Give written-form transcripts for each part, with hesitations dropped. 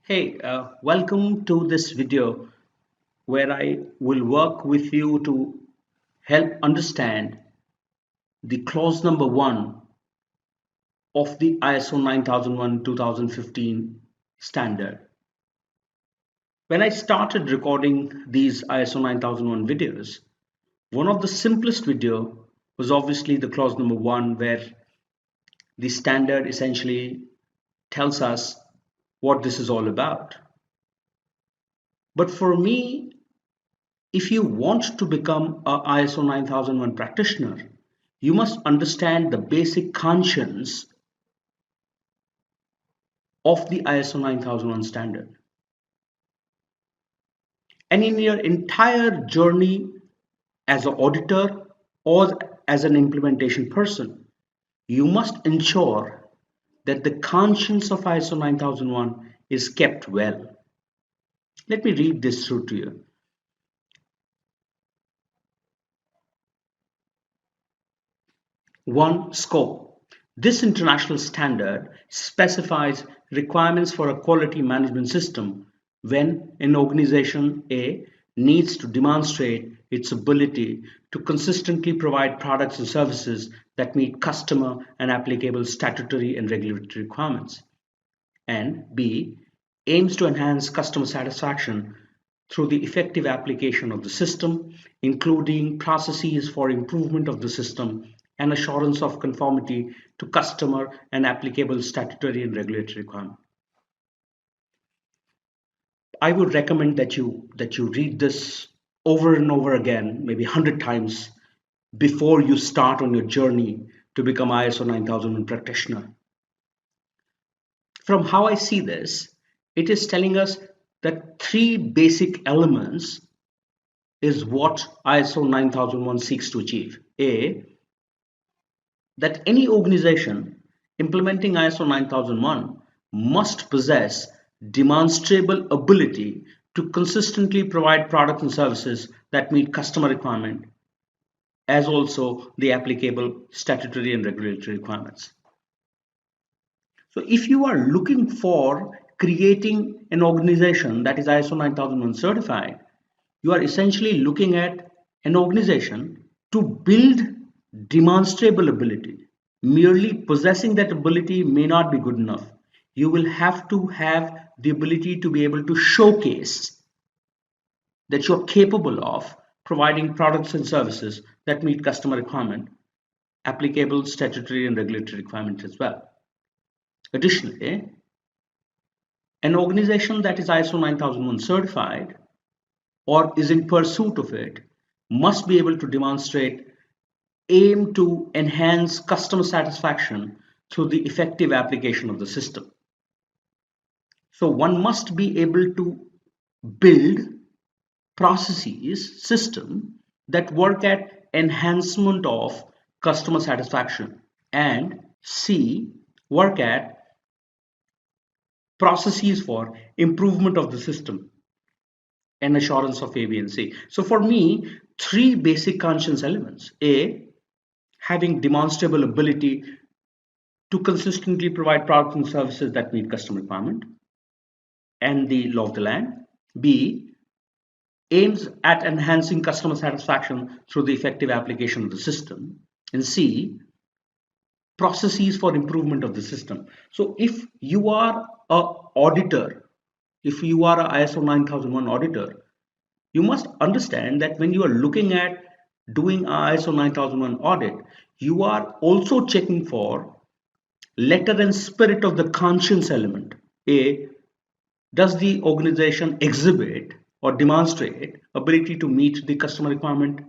Hey, welcome to this video where I will work with you to help understand the clause number 1 of the ISO 9001-2015 standard. When I started recording these ISO 9001 videos, one of the simplest video was obviously the clause number 1 where the standard essentially tells us what this is all about. But for me, if you want to become a ISO 9001 practitioner, you must understand the basic conscience of the ISO 9001 standard. And in your entire journey as an auditor or as an implementation person, you must ensure that the conscience of ISO 9001 is kept well. Let me read this through to you. 1. Scope. This international standard specifies requirements for a quality management system when an organization A needs to demonstrate its ability to consistently provide products and services that meet customer and applicable statutory and regulatory requirements, and B aims to enhance customer satisfaction through the effective application of the system, including processes for improvement of the system and assurance of conformity to customer and applicable statutory and regulatory requirements. I would recommend that you read this over and over again, maybe 100 times before you start on your journey to become ISO 9001 practitioner. From how I see this, it is telling us that three basic elements is what ISO 9001 seeks to achieve. A, that any organization implementing ISO 9001 must possess demonstrable ability to consistently provide products and services that meet customer requirement, as also the applicable statutory and regulatory requirements. So if you are looking for creating an organization that is ISO 9001 certified, you are essentially looking at an organization to build demonstrable ability. Merely possessing that ability may not be good enough. You will have to have the ability to be able to showcase that you're capable of providing products and services that meet customer requirement, applicable statutory and regulatory requirements as well. Additionally, an organization that is ISO 9001 certified or is in pursuit of it must be able to demonstrate aim to enhance customer satisfaction through the effective application of the system. So one must be able to build processes, system that work at enhancement of customer satisfaction, and C, work at processes for improvement of the system and assurance of A, B, and C. So for me, three basic conscience elements. A, having demonstrable ability to consistently provide products and services that meet customer requirement and the law of the land. B, aims at enhancing customer satisfaction through the effective application of the system. And C, processes for improvement of the system. So if you are an auditor, if you are a ISO 9001 auditor, you must understand that when you are looking at doing a ISO 9001 audit, you are also checking for letter and spirit of the conscience element. A, does the organization exhibit or demonstrate ability to meet the customer requirement,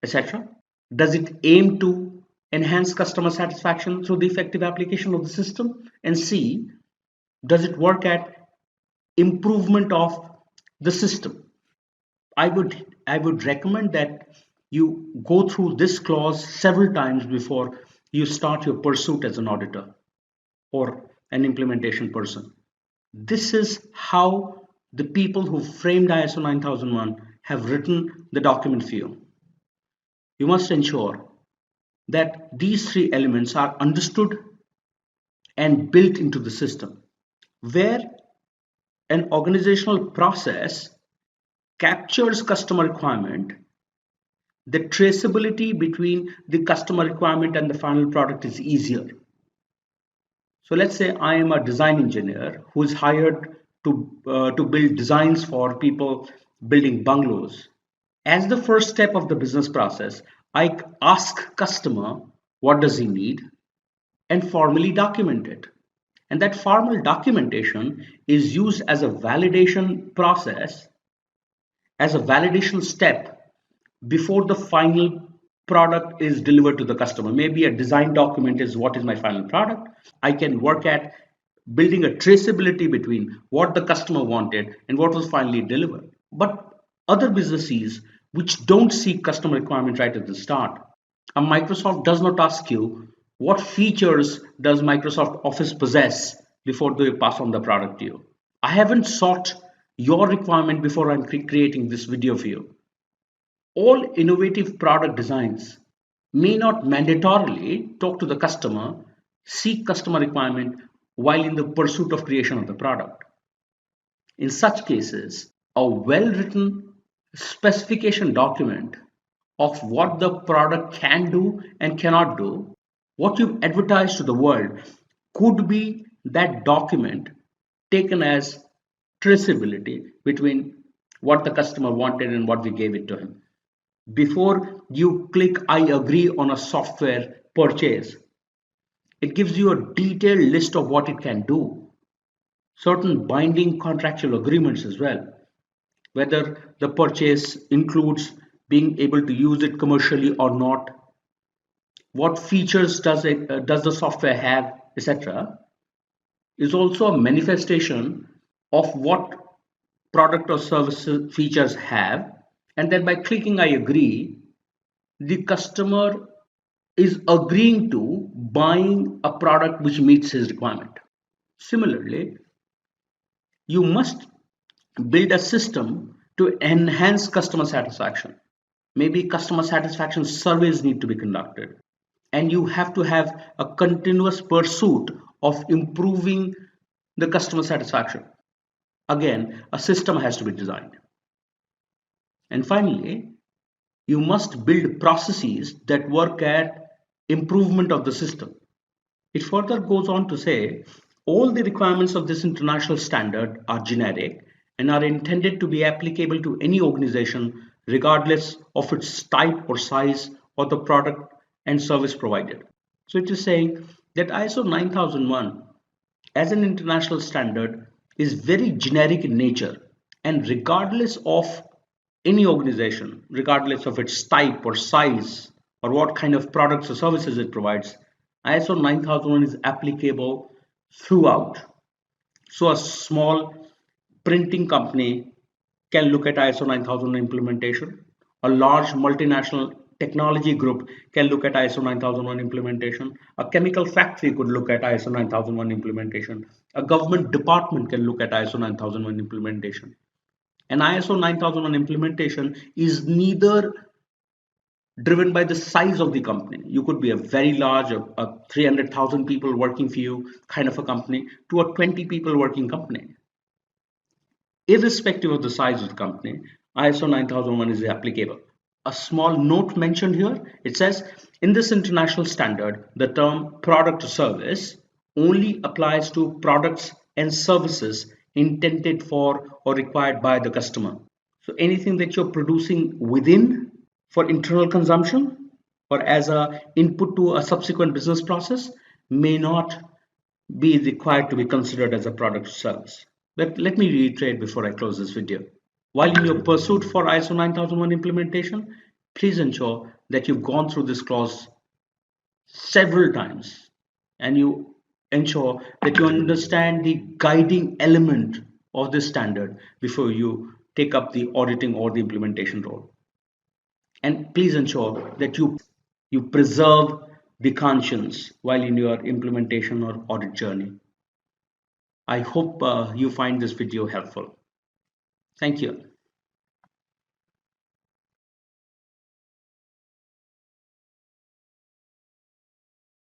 etc.? Does it aim to enhance customer satisfaction through the effective application of the system? And C, does it work at improvement of the system? I would recommend that you go through this clause several times before you start your pursuit as an auditor or an implementation person. This is how the people who framed ISO 9001 have written the document for you. You must ensure that these three elements are understood and built into the system. Where an organizational process captures customer requirement, the traceability between the customer requirement and the final product is easier. So let's say I am a design engineer who is hired to build designs for people building bungalows. As the first step of the business process, I ask customer what does he need and formally document it. And that formal documentation is used as a validation process, as a validation step before the final product is delivered to the customer. Maybe a design document is what is my final product. I can work at building a traceability between what the customer wanted and what was finally delivered. But other businesses which don't see customer requirement right at the start, a Microsoft does not ask you what features does Microsoft Office possess before they pass on the product to you. I haven't sought your requirement before I'm creating this video for you. All innovative product designs may not mandatorily talk to the customer, seek customer requirement while in the pursuit of creation of the product. In such cases, a well-written specification document of what the product can do and cannot do, what you've advertised to the world, could be that document taken as traceability between what the customer wanted and what we gave it to him. Before you click I agree on a software purchase, it gives you a detailed list of what it can do, certain binding contractual agreements as well, whether the purchase includes being able to use it commercially or not, what features does the software have, etc., is also a manifestation of what product or service features have. And then by clicking I agree, the customer is agreeing to buying a product which meets his requirement. Similarly, you must build a system to enhance customer satisfaction. Maybe customer satisfaction surveys need to be conducted, and you have to have a continuous pursuit of improving the customer satisfaction. Again, a system has to be designed. And finally, you must build processes that work at improvement of the system. It further goes on to say all the requirements of this international standard are generic and are intended to be applicable to any organization regardless of its type or size or the product and service provided. So it is saying that ISO 9001 as an international standard is very generic in nature, and regardless of any organization, regardless of its type or size or what kind of products or services it provides, ISO 9001 is applicable throughout. So a small printing company can look at ISO 9001 implementation. A large multinational technology group can look at ISO 9001 implementation. A chemical factory could look at ISO 9001 implementation. A government department can look at ISO 9001 implementation. An ISO 9001 implementation is neither driven by the size of the company. You could be a very large, a 300,000 people working for you kind of a company, to a 20 people working company. Irrespective of the size of the company, ISO 9001 is applicable. A small note mentioned here, it says, in this international standard, the term product or service only applies to products and services intended for or required by the customer. So anything that you're producing within for internal consumption or as a input to a subsequent business process may not be required to be considered as a product or service. But let me reiterate before I close this video. While in your pursuit for ISO 9001 implementation, please ensure that you've gone through this clause several times and you ensure that you understand the guiding element of this standard before you take up the auditing or the implementation role. And please ensure that you preserve the conscience while in your implementation or audit journey. I hope you find this video helpful. Thank you.